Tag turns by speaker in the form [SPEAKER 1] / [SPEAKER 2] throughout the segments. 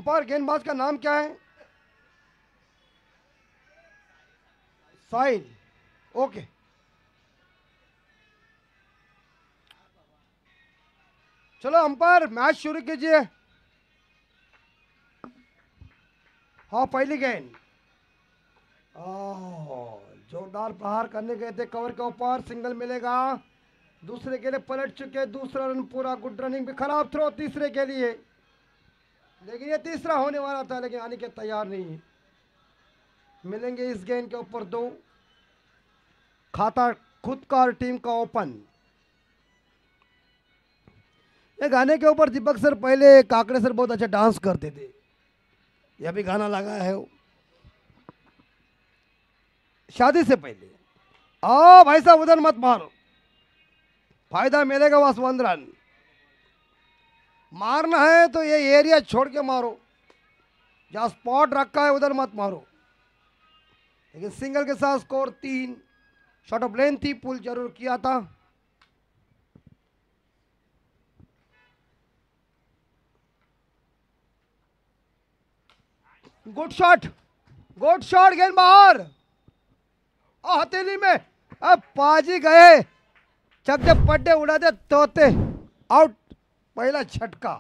[SPEAKER 1] Umpire गेंदबाज का नाम क्या है? साहिल। ओके। चलो अंपायर मैच शुरू कीजिए। हाँ पहली गेंद। जोरदार प्रहार करने गए थे कवर के ऊपर, सिंगल मिलेगा। दूसरे के लिए पलट चुके, दूसरा रन पूरा, गुड रनिंग भी, खराब थ्रो तीसरे के लिए, लेकिन ये तीसरा होने वाला था, लेकिन आने के तैयार नहीं है। मिलेंगे इस गेंद के ऊपर दो, खाता खुद का और टीम का ओपन। ये गाने के ऊपर दीपक सर पहले काकड़े सर बहुत अच्छा डांस करते थे, यह भी गाना लगा है वो शादी से पहले। आओ भाई साहब उधर मत मारो, फायदा मिलेगा बस 1 रन। मारना है तो ये एरिया छोड़ के मारो, जहाँ स्पॉट रखा है उधर मत मारो। लेकिन सिंगल के साथ स्कोर 3। शॉट ऑफ लेंथ थी, पुल जरूर किया था। गुड शॉट, गुड शॉट, गेंद बाहर, हथेली में। अब पाजी गए, चक जब पड्डे उड़ा दे तोते, आउट, पहला झटका।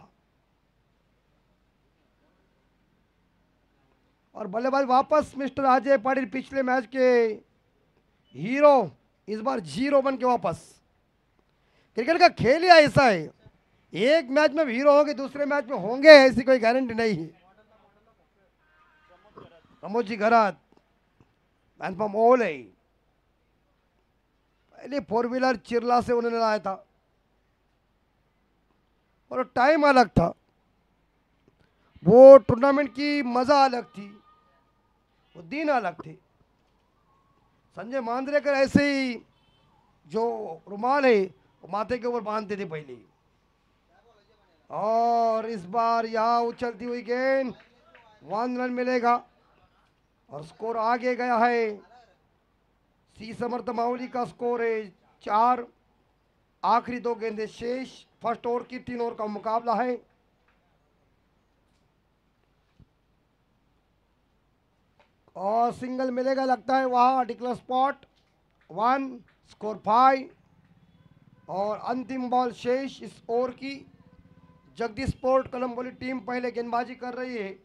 [SPEAKER 1] और बल्लेबाज वापस मिस्टर अजय पाटिल, पिछले मैच के हीरो, इस बार 0 बन के वापस। क्रिकेट का खेल ही ऐसा है, एक मैच में हीरो होंगे, दूसरे मैच में होंगे, ऐसी कोई गारंटी नहीं है। प्रमोद जी घरात, मैन फ्रॉम ओले, पहले 4 व्हीलर चिरला से उन्होंने लाया था, और टाइम अलग था, वो टूर्नामेंट की मजा अलग थी, वो दिन अलग थे। संजय मांद्रेकर ऐसे ही जो रुमाल है वो माथे के ऊपर बांधते थे पहले। और इस बार यहाँ उछलती हुई गेंद, 1 रन मिलेगा और स्कोर आगे गया है। सी समर्थ माउली का स्कोर है 4। आखिरी 2 गेंदें शेष, फर्स्ट ओवर की 3 ओवर का मुकाबला है। और सिंगल मिलेगा लगता है वहाँ, डिक्लेयर स्पॉट 1, स्कोर 5। और अंतिम बॉल शेष इस ओवर की। जगदीश स्पोर्ट कलम्बोली टीम पहले गेंदबाजी कर रही है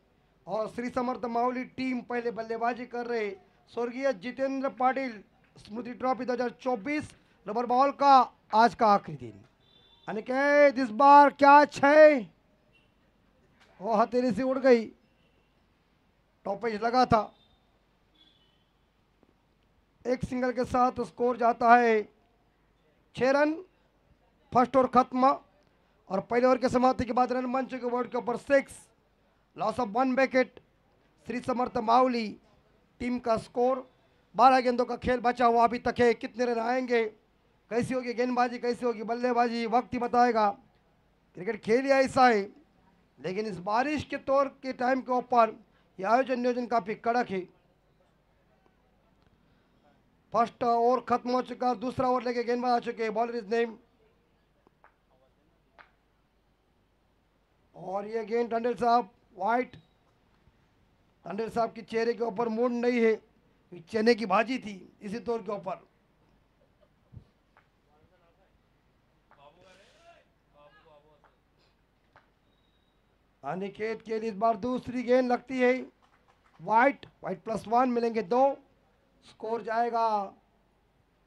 [SPEAKER 1] और श्री समर्थ माउली टीम पहले बल्लेबाजी कर रहे हैं। स्वर्गीय जितेंद्र पाटिल स्मृति ट्रॉफी 2024 रबर बॉल का आज का आखिरी दिन। अनिकेत इस बार क्या 6, वो हथेली से उड़ गई, टॉपेज लगा था। एक सिंगल के साथ स्कोर जाता है 6 रन। फर्स्ट ओवर खत्म और पहले ओवर के समाप्ति के बाद रन बन चुके बोर्ड के ऊपर 6, loss of 1 wicket. Shri Samarth Mauli team का स्कोर। 12 गेंदों का खेल बचा हुआ अभी तक है, कितने रन आएंगे, कैसी होगी गेंदबाजी, कैसी होगी बल्लेबाजी, वक्त ही बताएगा। क्रिकेट खेल ही ऐसा है, लेकिन इस बारिश के तौर के टाइम के ऊपर यह आयोजन नियोजन काफी कड़क है। फर्स्ट ओवर खत्म हो चुका, दूसरा ओवर लेके गेंदबाज आ चुके हैं, बॉलर इज नेम। और ये गेंद टंडन साहब वाइट, टंडन साहब के चेहरे के ऊपर मूड नहीं है, चने की भाजी थी इसी तौर के ऊपर। अनिकेत के लिए इस बार दूसरी गेंद लगती है, वाइट, वाइट +1 मिलेंगे 2, स्कोर जाएगा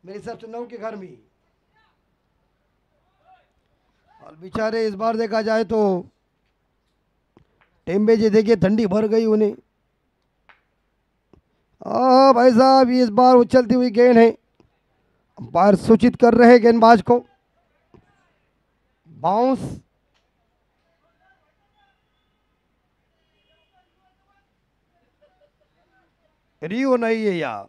[SPEAKER 1] मेरे हिसाब से 9 के घर में। और बेचारे इस बार देखा जाए तो टेम्बे जी देखिए ठंडी भर गई उन्हें। भाई साहब इस बार उछलती हुई गेंद है, अंपायर सूचित कर रहे हैं गेंदबाज को, बाउंस। रियो नहीं है यार।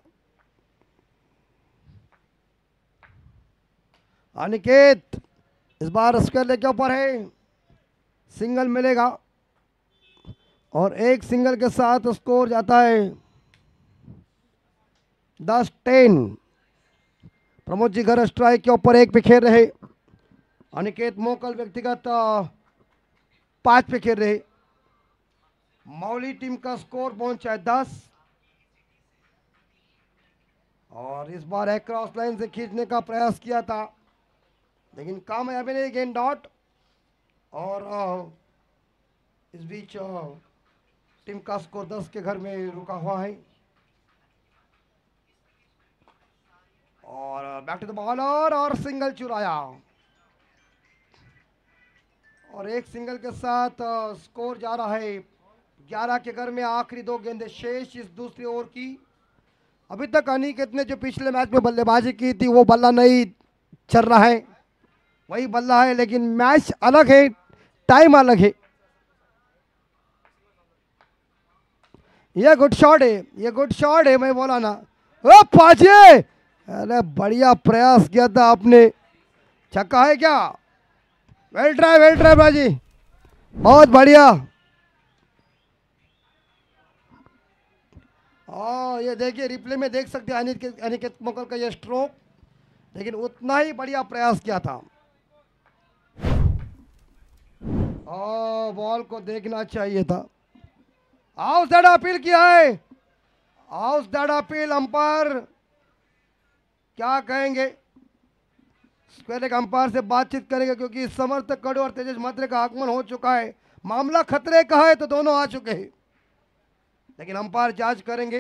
[SPEAKER 1] अनिकेत इस बार स्क्वायर लेके ऊपर है, सिंगल मिलेगा और एक सिंगल के साथ स्कोर जाता है 10-10। प्रमोद जी घर स्ट्राइक के ऊपर 1 पे खेल रहे, अनिकेत मोकल व्यक्तिगत 5 पे खेल रहे। मौली टीम का स्कोर पहुंचा है 10 और इस बार एक क्रॉस लाइन से खींचने का प्रयास किया था लेकिन कामयाबी नहीं, गेंद डॉट। और इस बीच टीम का स्कोर 10 के घर में रुका हुआ है। और बैक टू द बॉलर और सिंगल चुराया और एक सिंगल के साथ स्कोर जा रहा है 11 के घर में। आखिरी 2 गेंदें शेष इस दूसरी ओवर की। अभी तक अनिकेत ने जो पिछले मैच में बल्लेबाजी की थी वो बल्ला नहीं चल रहा है, वही बल्ला है, लेकिन मैच अलग है, टाइम अलग है। ये गुड शॉट है, ये गुड शॉट है, मैं बोला ना। ओ पाजे, अरे बढ़िया प्रयास किया था आपने, छक्का है क्या? वेल ट्राई बाजी, बहुत बढ़िया। ये देखिए रिप्ले में देख सकते हैं अनिकेत मुकल का ये स्ट्रोक, लेकिन उतना ही बढ़िया प्रयास किया था। बॉल को देखना चाहिए था। हाउस दैट अपील किया है, हाउस दैट अपील। अंपायर क्या कहेंगे? पहले अंपायर से बातचीत करेंगे क्योंकि समर्थक कड़ू और तेजस मात्रे का आगमन हो चुका है। मामला खतरे का है तो दोनों आ चुके हैं, लेकिन अंपायर जांच करेंगे।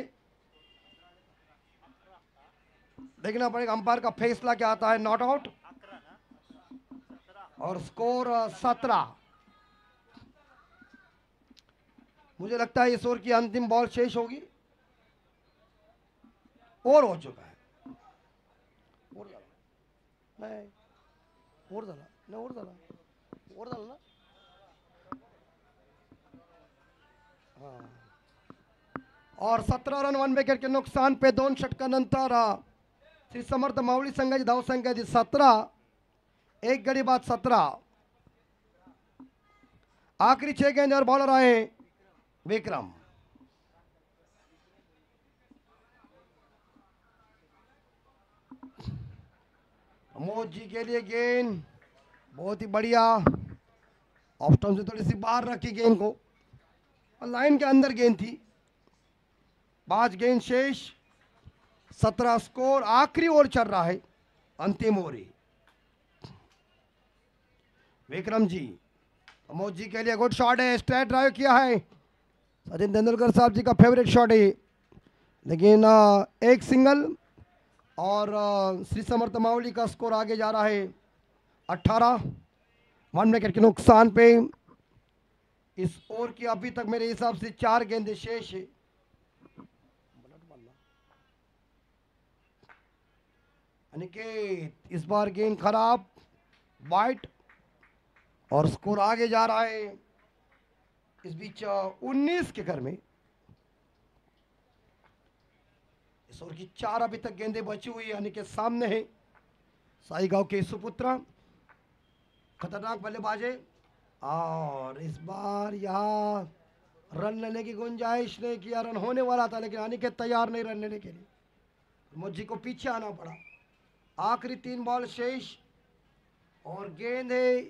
[SPEAKER 1] देखना पड़ेगा अंपायर का फैसला क्या आता है। नॉट आउट और स्कोर 17। मुझे लगता है इस ओवर की अंतिम बॉल शेष होगी। और हो चुका है। नहीं और डाला, नहीं और डाला, और डाला ना। हाँ। और 17 रन 1 विकेट के नुकसान पे 2 षटकानंतर श्री समर्थ मावळी संघाची धावसंख्या 17, एक गडी बाद 17। आखिरी 6 गेंदवर बॉलर आए विक्रम। प्रमोद जी के लिए गेंद बहुत ही बढ़िया, ऑफ स्टंप से थोड़ी सी बाहर रखी गेंद को और लाइन के अंदर गेंद थी। 5 गेंद शेष, 17 स्कोर। आखिरी ओवर चल रहा है, अंतिम ओवर। विक्रम जी, प्रमोद जी के लिए गुड शॉट है, स्ट्रेट ड्राइव किया है, सचिन तेंदुलकर साहब जी का फेवरेट शॉट है, लेकिन एक सिंगल और श्री समर्थ मावली का स्कोर आगे जा रहा है 18। 1 विकेट के नुकसान पे इस ओवर की अभी तक मेरे हिसाब से 4 गेंदें शेष है। अनिकेत इस बार गेंद खराब, वाइट और स्कोर आगे जा रहा है। इस बीच 19 के घर में इस ओवर की 4 अभी तक गेंदें बची हुई है। अनिकेत सामने है, साईगांव के सुपुत्र, खतरनाक बल्लेबाज है और इस बार यहाँ रन लेने की गुंजाइश नहीं किया। रन होने वाला था लेकिन अनिकेत तैयार नहीं रन लेने के लिए, मुझी को पीछे आना पड़ा। आखिरी 3 बॉल शेष और गेंद है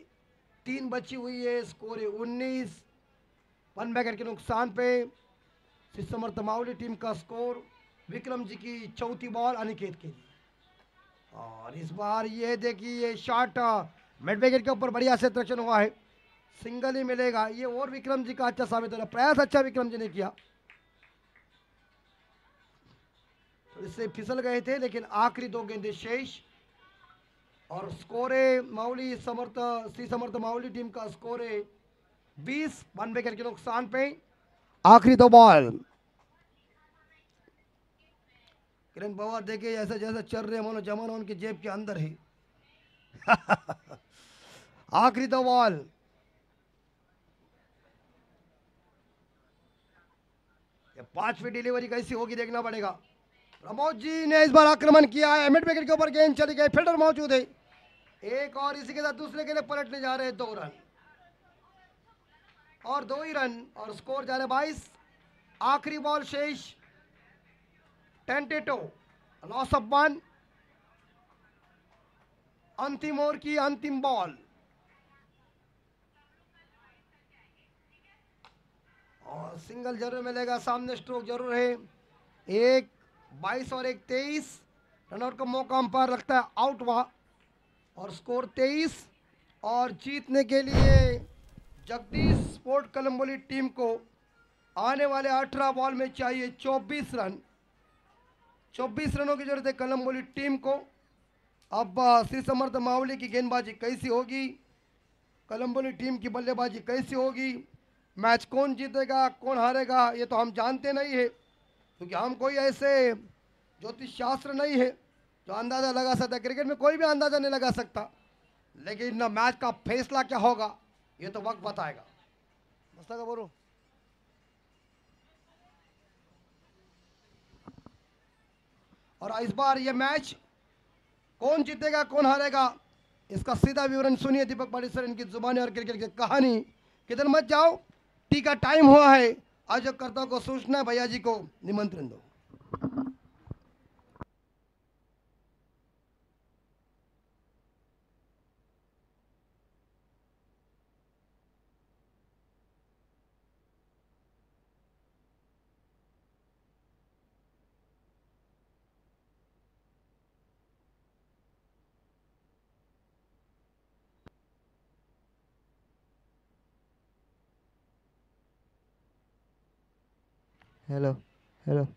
[SPEAKER 1] 3 बची हुई है, स्कोर है 19। 1 विकेट के नुकसान पे श्री समर्थ मावली टीम का स्कोर। विक्रम जी की चौथी बॉल अनिकेत के लिए और इस बार ये देखिए ये शॉट मिड विकेट के ऊपर बढ़िया से ट्रैक्शन हुआ है, सिंगल ही मिलेगा ये। और विक्रम जी का अच्छा साबित हो रहा है, प्रयास अच्छा विक्रम जी ने किया। तो इससे फिसल गए थे लेकिन आखिरी 2 गेंदें शेष और स्कोर है मावली समर्थ, श्री समर्थ मावली टीम का स्कोर है 20। 1 विकेट के नुकसान पे आखिरी 2 बॉल। किरण पवार देखिए ऐसा जैसा चल रहे मानो जमाना उनकी जेब के अंदर है। आखिरी 2 बॉल। ये 5वीं डिलीवरी कैसी होगी देखना पड़ेगा। प्रमोद जी ने इस बार आक्रमण किया है, मिड विकेट के ऊपर गेंद चली गई, फील्डर मौजूद है एक और इसी के साथ दूसरे के लिए पलटने जा रहे हैं। 2 रन और 2 ही रन और स्कोर जा रहे 22। आखिरी बॉल शेष, टेंटेटिव लॉस ऑफ 1। अंतिम ओवर की अंतिम बॉल और सिंगल जरूर मिलेगा, सामने स्ट्रोक जरूर है। एक 22 और एक 23 रनआउट का मौका अंपायर लगता है आउट हुआ और स्कोर 23। और जीतने के लिए जगदीश स्पोर्ट कलम्बोली टीम को आने वाले 18 बॉल में चाहिए 24 रन। 24 रनों की जरूरत है कलम्बोली टीम को। अब श्री समर्थ मावली की गेंदबाजी कैसी होगी, कलम्बोली टीम की बल्लेबाजी कैसी होगी, मैच कौन जीतेगा कौन हारेगा ये तो हम जानते नहीं है, क्योंकि हम कोई ऐसे ज्योतिष शास्त्र नहीं है जो अंदाज़ा लगा सकता है। क्रिकेट में कोई भी अंदाज़ा नहीं लगा सकता, लेकिन मैच का फैसला क्या होगा ये तो वक्त बताएगा। मस्ता का बोलो। और इस बार ये मैच कौन जीतेगा कौन हारेगा इसका सीधा विवरण सुनिए दीपक पाटिल सर इनकी जुबानी और क्रिकेट की कहानी। किधर मत जाओ, टी का टाइम हुआ है। आयोजकर्ताओं को सूचना, भैया जी को निमंत्रण दो।
[SPEAKER 2] Hello hello.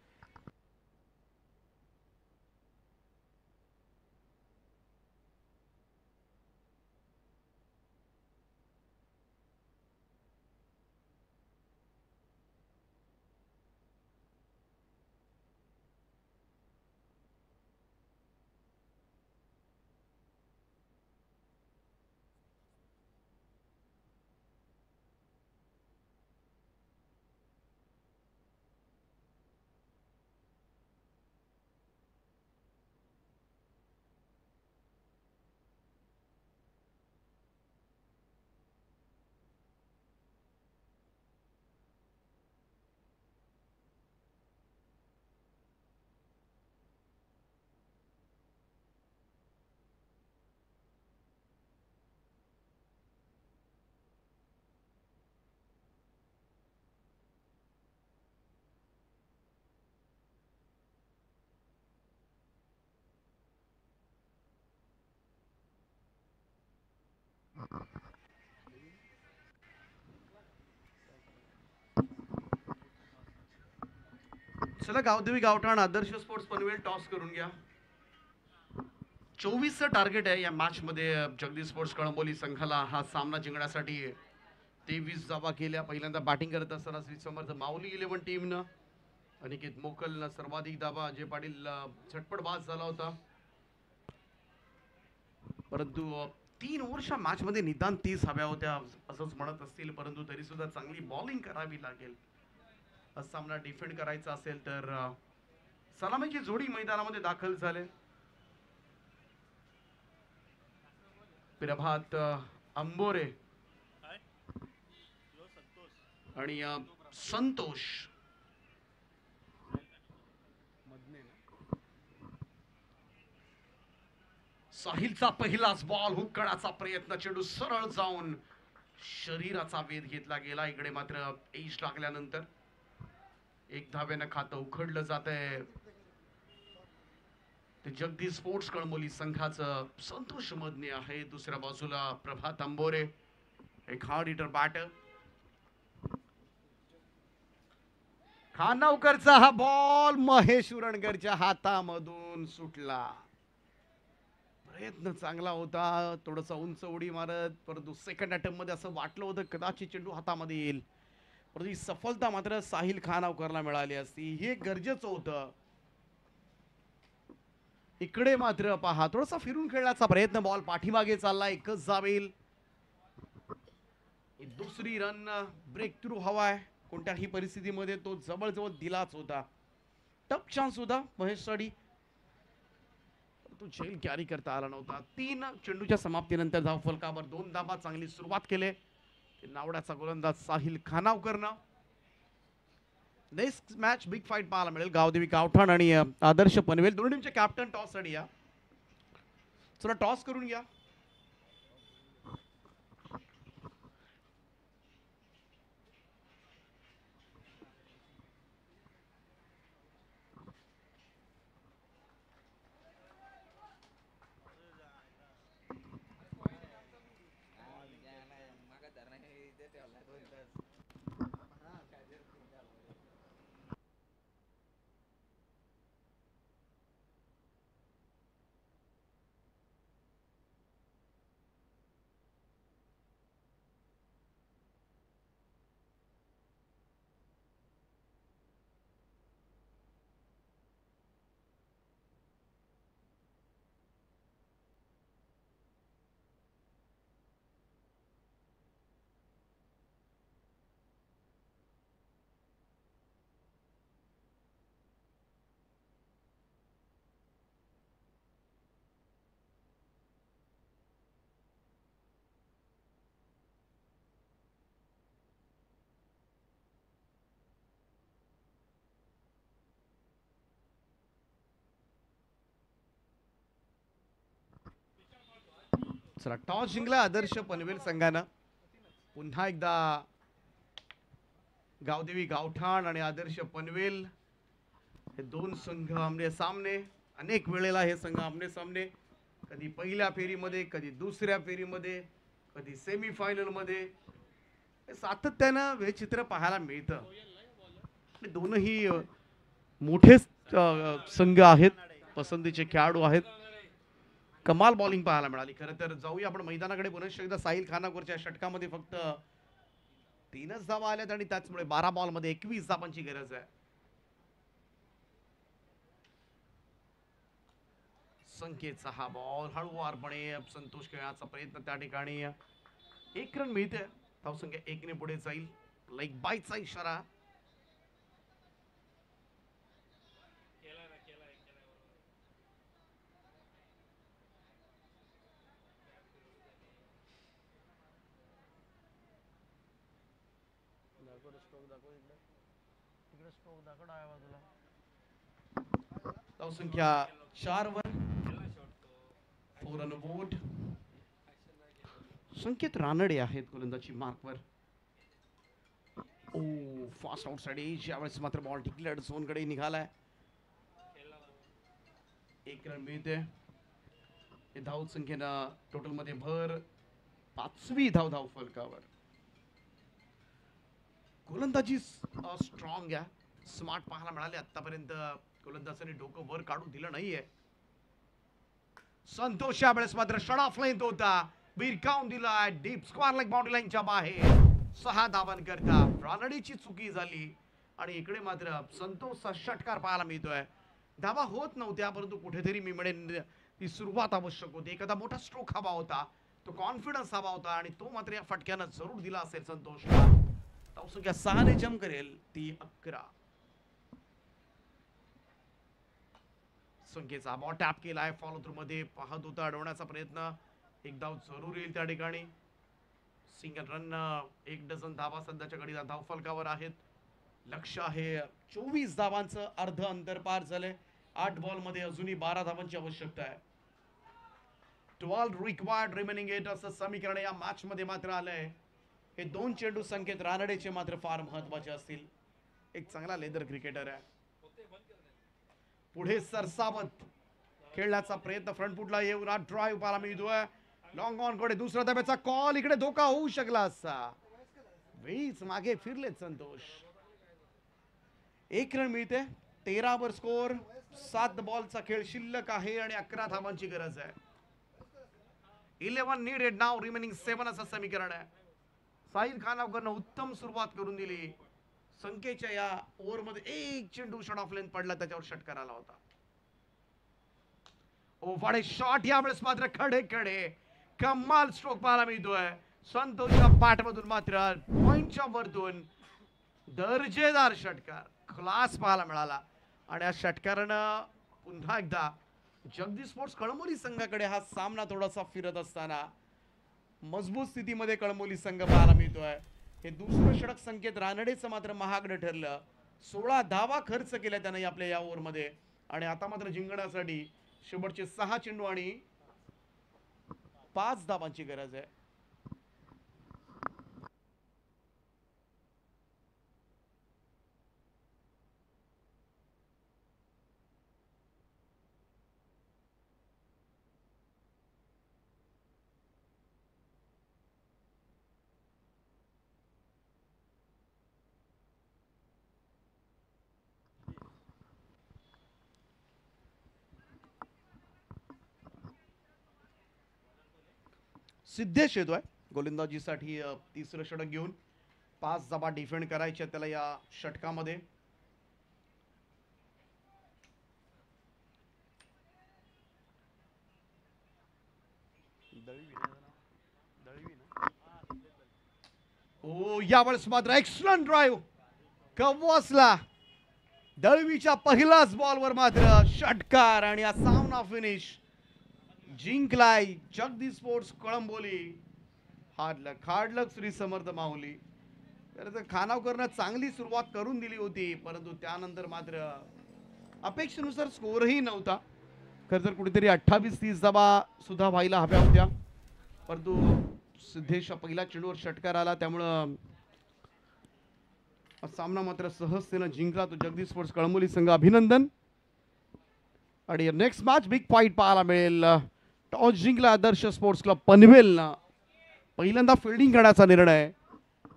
[SPEAKER 3] चला गावदेवी गावठाण आदर्श स्पोर्ट्स पनवेल टॉस करून घ्या। 24चं टार्गेट आहे या मॅच मध्ये जगदीश स्पोर्ट्स कळंबोली संघाला हा सामना जिंकण्यासाठी 23 धावा केल्या। पहिल्यांदा बॅटिंग करत असताना श्री समर्थ माऊली 11 टीमनं अनिकेत मोकलनं सर्वाधिक धावा, अजय पाटील झटपट बाद झाला होता, परंतु 3 ओव्हरच्या मॅच मध्ये निदान 30 हव्या होत्या असंच म्हणत असतील, परंतु तरी सुद्धा चांगली बॉलिंग करावी लागेल। हा सामना डिफेंड करायचा असेल तर सलामीची जोडी मैदानामध्ये दाखल झाले। प्रभात अंबोरे आणि संतोष साहिलचा पहिलाच बॉल हुक करण्याचा प्रयत्न, चेंडू सरळ जाऊन शरीराचा वेध घेतला गेला। इकडे मात्र एज लागल्यानंतर एक धाव्यानं खातं उघडलं जातंय ते जगदीश स्पोर्ट्स कळंबोली संघाचं संतोष मदने आहे। दुसऱ्या बाजूला प्रभात अंबोरे एक हार्ड हिटर बॅटर। खानावकरचा हा बॉल महेश उरणकरच्या हातामधून सुटला। प्रयत्न चांगला होता, थोडासा उंच उडी मारत, परंतु सेकंड अटेम्प्ट मध्ये असं वाटलं होतं कदाचित चेंडू हातामध्ये येईल, परंतु ही सफलता मात्र साहिल खानावकरला मिळाली असती, हे गरजेचं होतं। इकडे मात्र पहा थोडासा फिरून खेळण्याचा प्रयत्न, बॉल पाठीमागे चालला, एकच जावेल। दुसरी रन ब्रेक थ्रू हवाय, कोणत्याही परिस्थितीमध्ये तो जवळजवळ दिलाच होता। टफ चान्स होता महेशसाठी, तो झेल कॅरी करता आला नव्हता। 3 चेंडूच्या समाप्तीनंतर धाव फलकावर 2 धावा, चांगली सुरुवात केले नावड्याचा गोलंदाज साहिल खानावकरनं। नेक्स्ट मॅच बिग फाईट पाहायला मिळेल, गावदेवी गावठाण आणि आदर्श पनवेल दोन्ही टीमचे कॅप्टन टॉस साठी या। चला टॉस करून घ्या। चला टॉस जिंकला आदर्श पनवेल संघानं. पुन्हा एकदा गावदेवी गावठाण आणि आदर्श पनवेल हे दोन संघ आमने सामने. अनेक वेळेला हे संघ आमने सामने, कधी पहिल्या फेरीमध्ये, कधी दुसऱ्या फेरीमध्ये, कधी सेमी फायनल मध्ये सातत्यानं हे चित्र पाहायला मिळतं. दोनही मोठे संघ आहेत, पसंतीचे खेळाडू आहेत. कमाल बॉलिंग पाहायला मिळाली. खरं तर जाऊया आपण मैदानाकडे. पुनश्च एकदा साहिल खानावरच्या षटकामध्ये फक्त 3च धावा आल्यात आणि त्याचमुळे 12 बॉलमध्ये 21 धावांची गरज आहे. संकेतचा हा बॉल हळूवारपणे संतोष खेळण्याचा प्रयत्न त्या ठिकाणी. 1 रन मिळते. धावसंख्या 1 ने पुढे जाईल. लाईक बायचा इशारा. धावसंख्या 4 वर 4 रन बोर्ड. संकेत रानडे आहेत गोलंदाजी मार्कवर. ओ फास्ट आउटसाइड एज. यावेळेस मात्र बॉल डिक्लेअर्ड झोन कडे निघालाय. 1 रन मिळते. धाव संख्येनं टोटल मध्ये भर. 5वी धाव फलकावर. गोलंदाजी स्ट्रॉंग आहे, स्मार्ट पाहायला मिळाले. आतापर्यंत गोलंदाजाने डोकं वर काढून दिलं नाहीये. संतोष यावेळेस मात्र शट ऑफ लेंथ होता, भिरकावून दिला डीप स्क्वेअर लेग बाउंड्री लाईनच्या बाहेर. 6 धावांकरता रानडेची चुकी झाली आणि इकडे मात्र संतोषचा षटकार पाहायला मिळतोय. धावा होत नव्हत्या, परंतु कुठेतरी मी म्हणेन ती सुरुवात आवश्यक होती. एखादा मोठा स्ट्रोक हवा होता, तो कॉन्फिडन्स हवा होता आणि तो मात्र या फटक्यानं जरूर दिला असेल संतोषला. धावसंख्या 6 ने जम करेल ती 11. संख्येचा बॉल टॅप केलाय. फॉलो थ्रू मध्ये पाहत होता, अडवण्याचा प्रयत्न. 1 धाव जरूर येईल त्या ठिकाणी. Single run. 1 डझन धावा सध्याच्या घडीला धाव फलकावर आहेत. लक्ष आहे 24 धावांचं अर्ध अंतर पार झालंय. 8 बॉल मध्ये अजूनही 12 धावांची आवश्यकता आहे. 12 रिक्वायर्ड रिमेनिंग 8 असं समीकरण या मॅच मध्ये मात्र आलंय. हे 2 चेंडू संकेत रानडेचे मात्र फार महत्वाचे असतील. एक चांगला लेदर क्रिकेटर आहे. पुढे सरसावत खेळण्याचा प्रयत्न. फ्रंट फुटला येऊन ड्राइव्ह पाहायला मिळतोय. लॉंग ऑन कडे दुसरा धाब्याचा कॉल. इकडे धोका होऊ शकला असता. वेळीच मागे फिरलेत संतोष. 1 रन मिळते. 13 वर स्कोर. 7 बॉलचा खेळ शिल्लक आहे आणि 11 धावांची गरज आहे. 11 नीडेड नाव रिमेनिंग 7 असं समीकरण आहे. साहिल खानावरनं उत्तम सुरुवात करून दिली. संख्येच्या या ओव्हर मध्ये 1 चेंडू शॉट ऑफ लेंथ पडला, त्याच्यावर षटकार आला होता. ओव्हर शॉट यावेळेस मात्र खडे खडे कमाल स्ट्रोक पाहायला मिळतोय. संतोषच्या बॅटमधून मात्र पॉइंटच्या वरतून दर्जेदार षटकार क्लास पाहायला मिळाला आणि या षटकारानं पुन्हा एकदा जगदीश स्पोर्ट्स कळंबोली संघाकडे हा सामना थोडासा फिरत असताना मजबूत स्थितीमध्ये कळंबोली संघ पाहायला मिळतोय. हे दुसरं षटक संकेत रानडेचं मात्र महागडं ठरलं. 16 धावा खर्च केल्या त्याने आपल्या या ओव्हर मध्ये आणि आता मात्र जिंकण्यासाठी शेवटचे 6 चेंडू आणि 5 धावांची गरज आहे. सिद्धेश येतोय गोलंदाजीसाठी. तिसरं षटक घेऊन 5 धावा डिफेंड करायच्या त्याला या षटकामध्ये. ओ यावेळेस मात्र एक्सलंट ड्राइव्ह कव्वासला. दळवीच्या पहिल्याच बॉलवर मात्र षटकार आणि हा सामना फिनिश. जिंकलाय जगदीश स्पोर्ट्स कळंबोली. हार्डलक श्री समर्थ माहुली. तर खानावकरनं चांगली सुरुवात करून दिली होती, परंतु त्यानंतर मात्र अपेक्षेनुसार स्कोरही नव्हता. खरं तर कुठेतरी 28-30 धावा सुद्धा व्हायला हव्या होत्या. परंतु सिद्धेश पहिला चेंडूवर षटकार आला, त्यामुळं हा सामना मात्र सहजतेनं जिंकला तो जगदीश स्पोर्ट्स कळंबोली संघ. अभिनंदन. आणि नेक्स्ट मॅच बिग फाईट पाहायला मिळेल. टॉस जिंकला आदर्श स्पोर्ट्स क्लब पनवेलनं. पहिल्यांदा फिल्डिंग करण्याचा निर्णय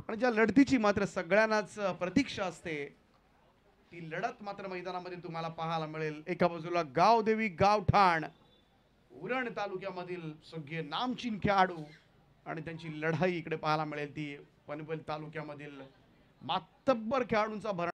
[SPEAKER 3] आणि ज्या लढतीची मात्र सगळ्यांनाच प्रतीक्षा असते ती लढत मात्र मैदानामध्ये तुम्हाला पाहायला मिळेल. एका बाजूला गावदेवी गावठाण उरण तालुक्यामधील सगळे नामचीन खेळाडू आणि त्यांची लढाई इकडे पाहायला मिळेल ती पनवेल तालुक्यामधील मातब्बर खेळाडूंचा भरणा